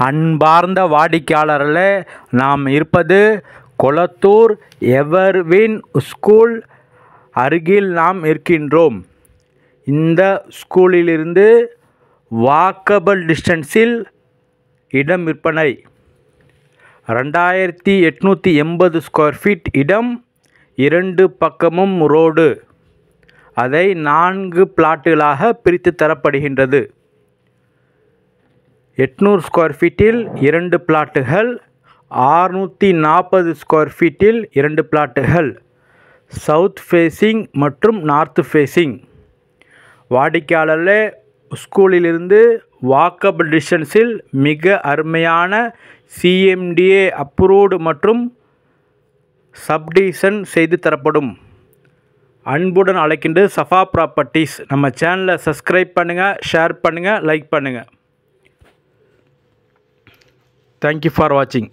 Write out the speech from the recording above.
அன்பார்ந்த வாடிக்கையாளர்களே, நாம் இருப்பது கொளத்தூர் எவர்வின் ஸ்கூல் அருகில் நாம் இருக்கின்றோம். இந்த ஸ்கூலிலிருந்து வாக்கபிள் டிஸ்டன்ஸில் இடம் விற்பனை. 2880 ஸ்கொயர் ஃபீட் இடம், 2 பக்கமும் ரோடு. அதை 4 பிளாட்டுகளாக பிரித்து தரப்படுகின்றது. 800 ஸ்கொயர் ஃபீட்டில் 2 பிளாட்டுகள், 640 ஸ்கொயர் ஃபீட்டில் 2 பிளாட்டுகள், சவுத் ஃபேஸிங் மற்றும் நார்த் ஃபேஸிங். வாடிக்கையாளர்களே, ஸ்கூலிலிருந்து வாக்கபிள் டிஸ்டன்ஸில் மிக அருமையான CMDA அப்ரூவ்டு மற்றும் சப்டிவிஷன் செய்து தரப்படும். அன்புடன் அழைக்கின்ற சஃபா ப்ராப்பர்ட்டிஸ். நம்ம சேனலை சப்ஸ்கிரைப் பண்ணுங்கள், ஷேர் பண்ணுங்கள், லைக் பண்ணுங்கள். Thank you for watching.